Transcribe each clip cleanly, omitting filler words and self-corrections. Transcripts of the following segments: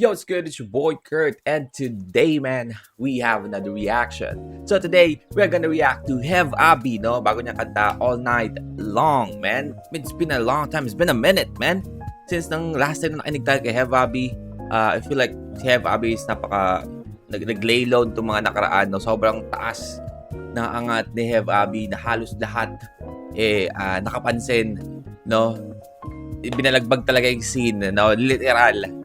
Yo, it's good. It's your boy Kurt, and today, man, we have another reaction. So today, we're gonna react to Hev Abi, no? Bago niya kanta, All Night Long, man. It's been a long time. It's been a minute, man. Since nang last time na nakinig tayo kay Hev Abi, I feel like si Hev Abi is nag-lay low itong mga nakaraan, no? Sobrang taas na angat ni Hev Abi na halos lahat nakapansin, no? Binalagbag talaga yung scene, no? Literal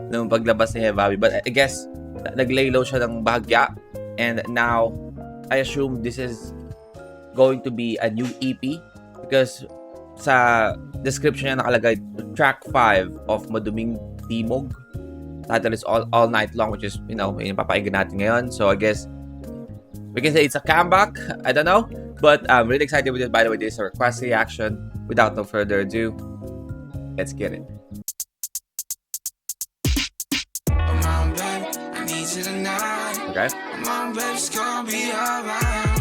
nung paglabas ni Hev Abi. But I guess naglay low siya ng bahagya, and now I assume this is going to be a new EP because sa description niya nakalagay track 5 of Maduming Timog. Title is All Night Long, which is, you know, yung papakinggan natin ngayon. So I guess we can say it's a comeback. I don't know, but I'm really excited with it. By the way, this is a request reaction. Without no further ado, let's get it. Okay. Come on, baby, it's gonna be alright.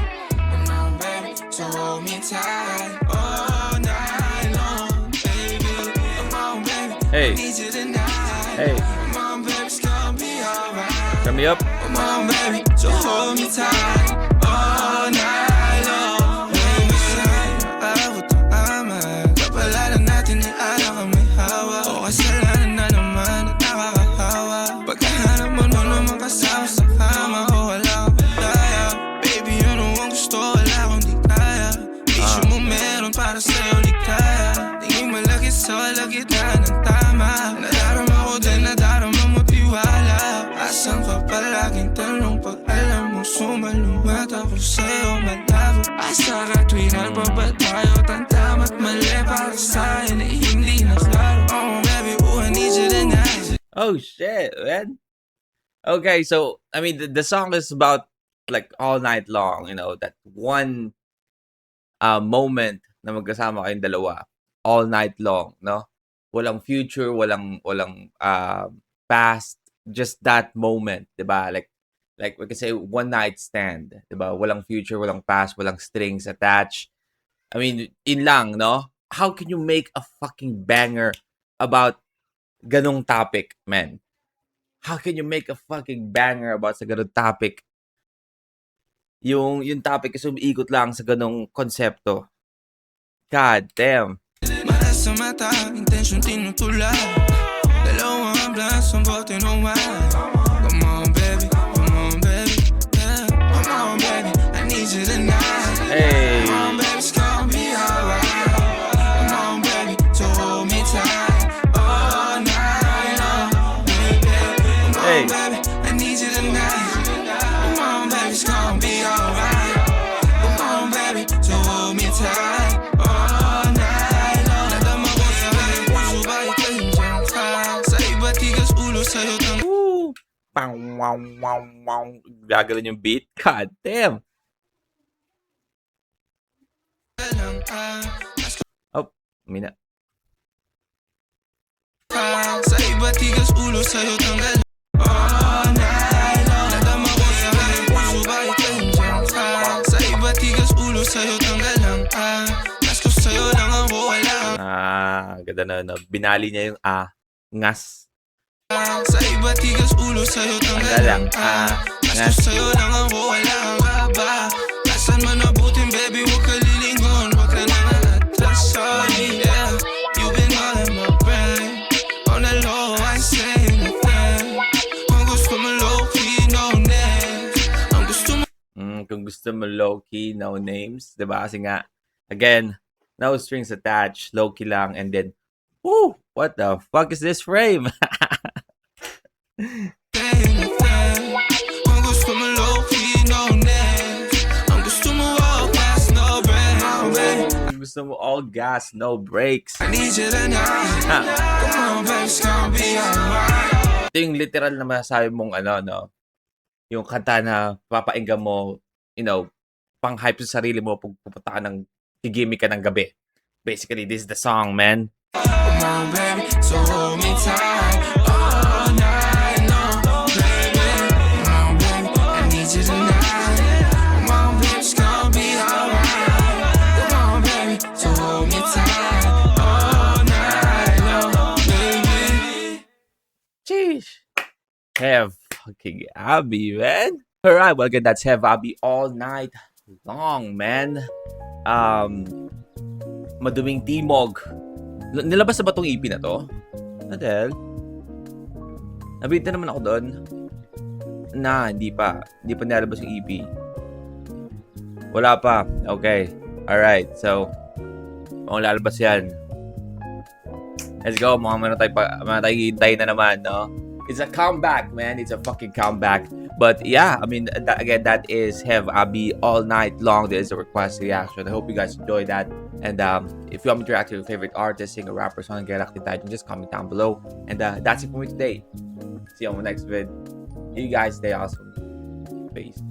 Come on, baby, so hold me tight all night long, baby. Come on, baby, Hey. I need you tonight. Hey. Come on, baby, it's gonna be alright. Turn me up. Come on, baby, so hold me tight all night long, baby. Abot ang aman, kapalaran natin ay ayaw kami hawa. O kasalanan na naman at nakakahawa. Pagkahanap mo naman kasama sa kama, o wala kang padaya. Baby, yun ang gusto, wala kong di kaya. Issue mo meron para sa'yo di kaya. Tingin malaki sa walagitna ng tama. Nadarama ko din, nadarama mo tiwala. Asan ka palaging tanong pag alam mo sumalumat ako sa'yo malabo. Asa ka tuwing nagbabad tayo, tantama at mali para sa'yo na hindi na klaro. Oh baby, I need you tonight. Oh shit, man. Okay, so I mean the song is about like all night long, you know, that one moment na magkasama kayong dalawa all night long, no? Walang future, walang past, just that moment, 'di ba? Like we can say one night stand, 'di ba? Walang future, walang past, walang strings attached. I mean, in lang, no? How can you make a fucking banger about ganong topic, man? How can you make a fucking banger about sa ganong topic? Yung topic is umiikot lang sa ganong konsepto. God damn. Mara sa mata, intensyon tinutulak. Dalawang ambulance, ang bote ng wine. Come on baby, yeah. Come on baby, I need you tonight. Hey. Come on baby, it's gonna be alright. Come on baby, so hold me tight all night long, baby. Come on baby, I need you tonight. Come on baby, it's gonna be alright. Come on baby, so hold me tight all night long. Nadama ko sa aking puso, bakit ka nandiyan ka? Sa iba't tigas ulo sa'yo tang Woo! Pang wow wow wow. Gagalan yung beat. God damn. lang Oh, mina. Sa iba't tigas ulo sa'yo tanggal all night long. Nadama ko sa aking puso, bakit ka nandiyan ka? Sa iba't tigas ulo sa'yo tanggal lang Nas ko sa'yo lang ang wala. Ganda na. Binali niya yung ngas. Sa iba't tigas ulo sa'yo tanggal lang Nas ko sa'yo lang ang wala ang haba. Nasaan man nabutin baby, huwag ka lilingon. Huwag ka nang atras, sorry, yeah. You've been all in my brain. On the low, I say nothing. Kung gusto mo low-key, no names. Ang gusto mo Kung gusto mo low-key, no names. Diba? Kasi nga, again, no strings attached, low-key lang, and then, woo! What the fuck is this frame? say nothing. Kung gusto mo low-key, no names. Ang gusto mo all gas, no break. Oh, baby, Kung gusto mo all gas, no brakes. I need you tonight. Come on, baby, it's gonna be alright. Ito yung literal na masasabi mong no? Yung kanta na papainggan mo, you know, pang-hype sa sarili mo pag pupunta ka ng gigimik ka ng gabi. Basically, this is the song, man. Come on, baby, so hold me tight all night long, baby. Come on, baby, I need you tonight. Come on, baby, it's gonna be alright. Come on, baby, so hold me tight all night long, baby. Sheesh. Hev fucking Abby, man. Alright, well, again, that's Hev Abby all night long, man. Maduming Timog. Nilabas na ba tong EP na to? Adel? Nabita naman ako doon. Hindi pa. Hindi pa nilabas yung EP. Wala pa. Okay. Alright, so mukhang lalabas yan. Let's go. Mukhang tayo hintay na naman, no? It's a comeback, man. It's a fucking comeback. But yeah, I mean, that is Hev Abby all night long. There is a request reaction. I hope you guys enjoyed that. And if you want me to react to your favorite artist, singer, rapper, song, get active, just comment down below. And that's it for me today. See you on the next vid. You guys stay awesome. Peace.